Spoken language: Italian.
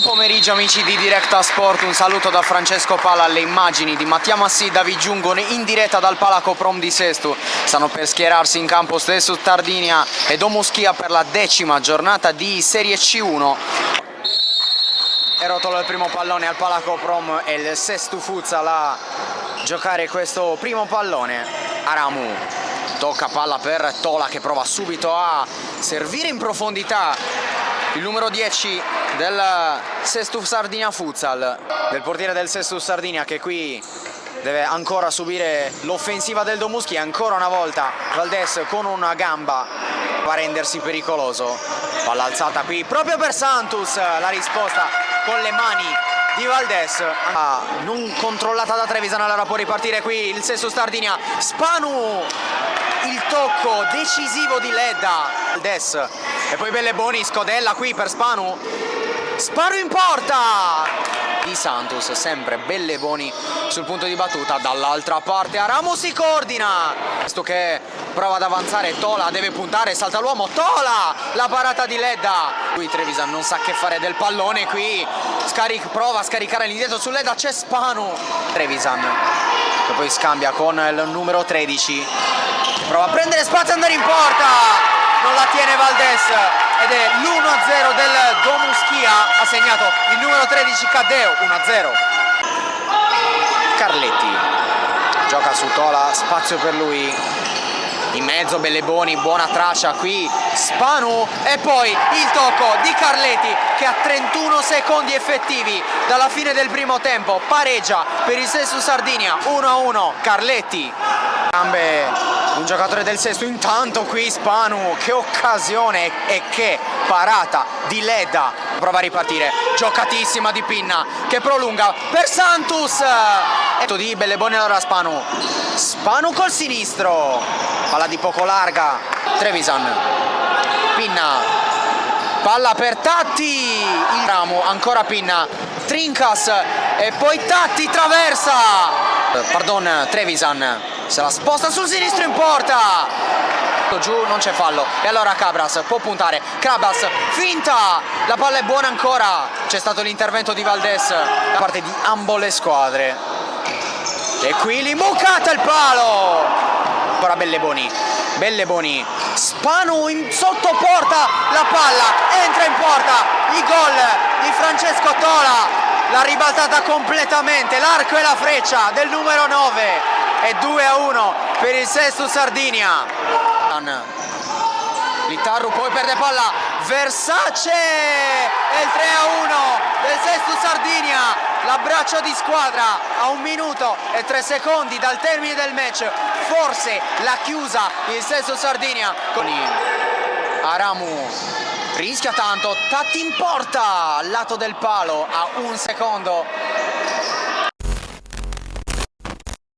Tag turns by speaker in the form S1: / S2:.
S1: pomeriggio amici di Directa Sport, un saluto da Francesco Pala. Alle immagini di Mattia Massida vi giungono in diretta dal Palacoprom di Sesto. Stanno per schierarsi in campo Sesto Sardinia e Domuschia per la 10ª giornata di Serie C1. È rotolo il primo pallone al Palacoprom e il Sesto Futsal a giocare questo primo pallone. Aramu tocca palla per Tola che prova subito a servire in profondità. Il numero 10 del Sesto Sardinia Futsal, del portiere del Sesto Sardinia, che qui deve ancora subire l'offensiva del Domuschia. Ancora una volta Valdes con una gamba va a rendersi pericoloso. Palla alzata qui proprio per Santos, la risposta con le mani di Valdes, non controllata da Trevisan. Allora può ripartire qui il Sesto Sardinia. Spanu, il tocco decisivo di Ledda. Valdes e poi Belleboni, scodella qui per Spanu. Spanu in porta di Santos, sempre Belleboni sul punto di battuta. Dall'altra parte Aramu si coordina, questo che prova ad avanzare. Tola deve puntare, salta l'uomo, Tola, la parata di Ledda. Qui Trevisan non sa che fare del pallone, qui prova a scaricare l'indietro su Ledda, c'è Spanu. Trevisan che poi scambia con il numero 13, prova a prendere spazio e andare in porta, non la tiene Valdes ed è l'1-0 del Domuschia. Ha segnato il numero 13 Caddeo, 1-0. Carletti gioca su Tola, spazio per lui, in mezzo Belleboni, buona traccia qui Spanu e poi il tocco di Carletti che a 31 secondi effettivi dalla fine del primo tempo pareggia per il Sesto Sardinia 1-1. Carletti, un giocatore del Sesto. Intanto qui Spanu, che occasione e che parata di Ledda, prova a ripartire, giocatissima di Pinna che prolunga per Santos di Belleboni. Allora Spanu col sinistro, palla di poco larga. Trevisan, Pinna, palla per Tatti, il ramo, ancora Pinna, Trincas e poi Tatti traversa, Trevisan se la sposta sul sinistro in porta, giù non c'è fallo e allora Cabras può puntare. Cabras finta, la palla è buona ancora, c'è stato l'intervento di Valdes da parte di ambo le squadre e qui l'imbucata il palo. Ancora Belleboni, Spanu in sottoporta, la palla entra in porta, il gol di Francesco Tola, la ribaltata completamente, l'arco e la freccia del numero 9 e 2-1 per il Sesto Sardinia. Litarru poi perde palla, Versace e il 3-1 del Sesto Sardinia. L'abbraccio di squadra a 1 minuto e 3 secondi dal termine del match, forse l'ha chiusa il Sesto Sardinia. Aramu rischia tanto, Tatti in porta al lato del palo a 1 secondo